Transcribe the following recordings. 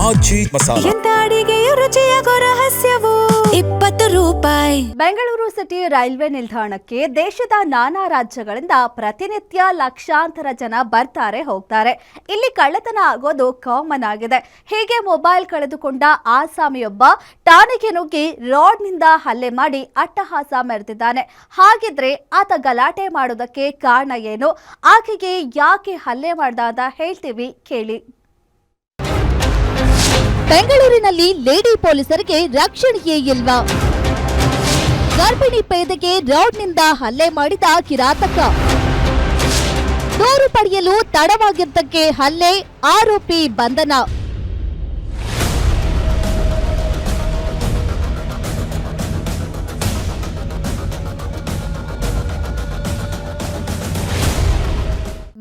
ಆಜಿ ಮಸಾಲಾ. ಎಂತ ಅಡಿಗೆಯ ರುಚಿಯಾಗೋ ರಹಸ್ಯವು 20 ರೂಪಾಯಿ. ಬೆಂಗಳೂರು ಸಿಟಿ ರೈಲ್ವೆ ನಿಲ್ದಾಣಕ್ಕೆ ದೇಶದ ನಾನಾ ರಾಜ್ಯಗಳಿಂದ ಪ್ರತಿನಿತ್ಯ ಲಕ್ಷಾಂತರ ಜನ ಬರ್ತಾರೆ ಹೋಗ್ತಾರೆ. ಇಲ್ಲಿ ಕಳ್ಳತನ ಆಗೋದು ಕಾಮನ್ ಆಗಿದೆ. ಹೀಗೆ ಮೊಬೈಲ್ ಕಳೆದುಕೊಂಡ ಆಸಾಮಿಯೊಬ್ಬ ಠಾಣೆಗೆ ನುಗ್ಗಿ ರಾಡ್ನಿಂದ ಹಲ್ಲೆ ಮಾಡಿ ಅಟ್ಟಹಾಸ ಮೆರೆದಿದ್ದಾನೆ. ಹಾಗಿದ್ರೆ ಆತ ಗಲಾಟೆ ಮಾಡೋದಕ್ಕೆ ಕಾರಣ ಏನು? ಆಕೆಗೆ ಯಾಕೆ ಹಲ್ಲೆ ಮಾಡ್ದ ಅಂತ ಹೇಳ್ತೀವಿ, ಕೇಳಿ. ಬೆಂಗಳೂರಿನಲ್ಲಿ ಲೇಡಿ ಪೊಲೀಸರಿಗೆ ರಕ್ಷಣೆಯೇ ಇಲ್ವಾ? ಗರ್ಭಿಣಿ ಪೇದೆಗೆ ರಾಡ್ನಿಂದ ಹಲ್ಲೆ ಮಾಡಿದ ಕಿರಾತಕ. ದೂರು ಪಡೆಯಲು ತಡವಾಗಿದ್ದಕ್ಕೆ ಹಲ್ಲೆ, ಆರೋಪಿ ಬಂಧನ.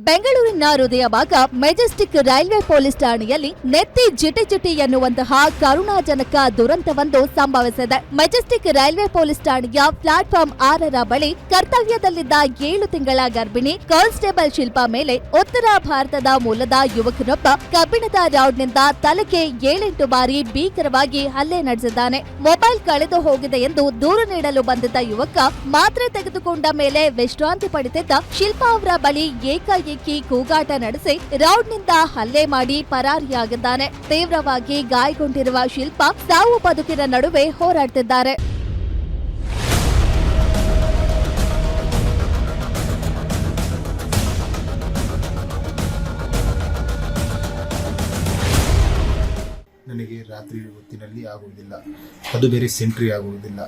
ಬೆಂಗಳೂರಿನ ಹೃದಯ ಭಾಗ ಮೆಜೆಸ್ಟಿಕ್ ರೈಲ್ವೆ ಪೊಲೀಸ್ ಠಾಣೆಯಲ್ಲಿ ನೆತ್ತಿ ಜಿಟಿ ಎನ್ನುವಂತಹ ಕರುಣಾಜನಕ ದುರಂತವೊಂದು ಸಂಭವಿಸಿದೆ. ಮೆಜೆಸ್ಟಿಕ್ ರೈಲ್ವೆ ಪೊಲೀಸ್ ಠಾಣೆಯ ಪ್ಲಾಟ್ಫಾರ್ಮ್ 6ರ ಬಳಿ ಕರ್ತವ್ಯದಲ್ಲಿದ್ದ 7 ತಿಂಗಳ ಗರ್ಭಿಣಿ ಕಾನ್ಸ್ಟೇಬಲ್ ಶಿಲ್ಪಾ ಮೇಲೆ ಉತ್ತರ ಭಾರತದ ಮೂಲದ ಯುವಕನೊಬ್ಬ ಕಬ್ಬಿಣದ ರಾಡ್ನಿಂದ ತಲೆಗೆ 7-8 ಬಾರಿ ಭೀಕರವಾಗಿ ಹಲ್ಲೆ ನಡೆಸಿದ್ದಾನೆ. ಮೊಬೈಲ್ ಕಳೆದು ಹೋಗಿದೆ ಎಂದು ದೂರು ನೀಡಲು ಬಂದಿದ್ದ ಯುವಕ ಮಾತ್ರೆ ತೆಗೆದುಕೊಂಡ ಮೇಲೆ ವಿಶ್ರಾಂತಿ ಪಡೆದಿದ್ದ ಶಿಲ್ಪಾ ಅವರ ಬಳಿ ಏಕಾಏಕಿ ಕೂಗಾಟ ನಡೆಸಿ ರಾಡ್ನಿಂದ ಹಲ್ಲೆ ಮಾಡಿ ಪರಾರಿಯಾಗಿದ್ದಾನೆ. ತೀವ್ರವಾಗಿ ಗಾಯಗೊಂಡಿರುವ ಶಿಲ್ಪಾ ಸಾವು ಬದುಕಿನ ನಡುವೆ ಹೋರಾಡ್ತಿದ್ದಾರೆ. ನನಗೆ ರಾತ್ರಿ ಹೊತ್ತಿನಲ್ಲಿ ಆಗುವುದಿಲ್ಲ, ಅದು ಬೇರೆ ಸೆಂಟ್ರಿ ಆಗುವುದಿಲ್ಲ,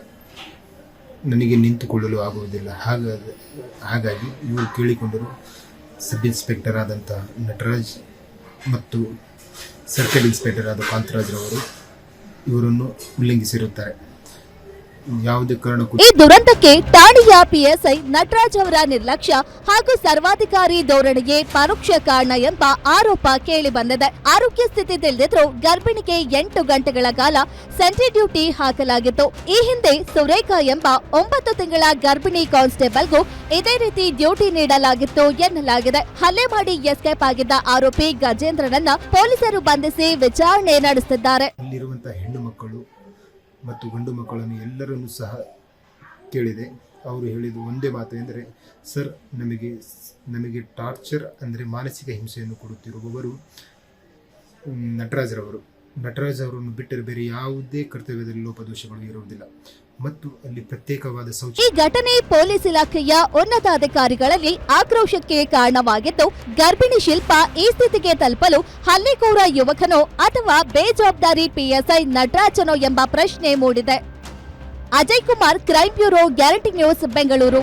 ನನಗೆ ನಿಂತುಕೊಳ್ಳಲು ಆಗುವುದಿಲ್ಲ. ಹಾಗಾಗಿ ಇವರು ಕೇಳಿಕೊಂಡರು ಸಬ್ ಇನ್ಸ್ಪೆಕ್ಟರ್ ಆದಂಥ ನಟರಾಜ್ ಮತ್ತು ಸರ್ಕಲ್ ಇನ್ಸ್ಪೆಕ್ಟರ್ ಆದ ಕಾಂತರಾಜ್ ರವರು ಇವರನ್ನು ಉಲ್ಲಂಘಿಸಿರುತ್ತಾರೆ. ಯಾವುದೇ ಕಾರಣಕ್ಕೂ ಈ ದುರಂತಕ್ಕೆ ಠಾಣೆಯ ಪಿಎಸ್ಐ ನಟರಾಜ್ ಅವರ ನಿರ್ಲಕ್ಷ್ಯ ಹಾಗೂ ಸರ್ವಾಧಿಕಾರಿ ಧೋರಣೆಗೆ ಪರೋಕ್ಷ ಕಾರಣ ಎಂಬ ಆರೋಪ ಕೇಳಿ ಬಂದಿದೆ. ಆರೋಗ್ಯ ಸ್ಥಿತಿ ತಿಳಿದಿದ್ರು ಗರ್ಭಿಣಿಗೆ 8 ಗಂಟೆಗಳ ಕಾಲ ಸೆಂಟ್ರಿ ಡ್ಯೂಟಿ ಹಾಕಲಾಗಿತ್ತು. ಈ ಹಿಂದೆ ಸುರೇಖಾ ಎಂಬ 9 ತಿಂಗಳ ಗರ್ಭಿಣಿ ಕಾನ್ಸ್ಟೇಬಲ್ಗೂ ಇದೇ ರೀತಿ ಡ್ಯೂಟಿ ನೀಡಲಾಗಿತ್ತು ಎನ್ನಲಾಗಿದೆ. ಹಲ್ಲೆ ಮಾಡಿ ಎಸ್ಕೇಪ್ ಆಗಿದ್ದ ಆರೋಪಿ ಗಜೇಂದ್ರನನ್ನ ಪೊಲೀಸರು ಬಂಧಿಸಿ ವಿಚಾರಣೆ ನಡೆಸುತ್ತಿದ್ದಾರೆ. ಅಲ್ಲಿರುವಂತಹ ಹೆಣ್ಣು ಮಕ್ಕಳು ಮತ್ತು ಗಂಡು ಮಕ್ಕಳನ್ನು ಎಲ್ಲರನ್ನೂ ಸಹ ಕೇಳಿದೆ. ಅವರು ಹೇಳಿದ ಒಂದೇ ಮಾತು ಎಂದರೆ, ಸರ್, ನಮಗೆ ಟಾರ್ಚರ್ ಅಂದರೆ ಮಾನಸಿಕ ಹಿಂಸೆಯನ್ನು ಕೊಡುತ್ತಿರುವವರು ನಟರಾಜ್ ಅವರನ್ನು ಬಿಟ್ಟರೆ ಬೇರೆ ಯಾವುದೇ ಕರ್ತವ್ಯದಲ್ಲಿ ಲೋಪದೋಷಗಳು ಇರುವುದಿಲ್ಲ ಮತ್ತು ಅಲ್ಲಿ ಪ್ರತ್ಯೇಕವಾದ ಶೌಚ. ಈ ಘಟನೆ ಪೊಲೀಸ್ ಇಲಾಖೆಯ ಉನ್ನತಾಧಿಕಾರಿಗಳಲ್ಲಿ ಆಕ್ರೋಶಕ್ಕೆ ಕಾರಣವಾಗಿದ್ದು, ಗರ್ಭಿಣಿ ಶಿಲ್ಪಾ ಈ ಸ್ಥಿತಿಗೆ ತಲುಪಲು ಹಲ್ಲೆಕೋರ ಯುವಕನೋ ಅಥವಾ ಬೇಜವಾಬ್ದಾರಿ ಪಿಎಸ್ಐ ನಟರಾಜನೋ ಎಂಬ ಪ್ರಶ್ನೆ ಮೂಡಿದೆ. Ajay Kumar, crime bureau, guarantee news, Bengaluru.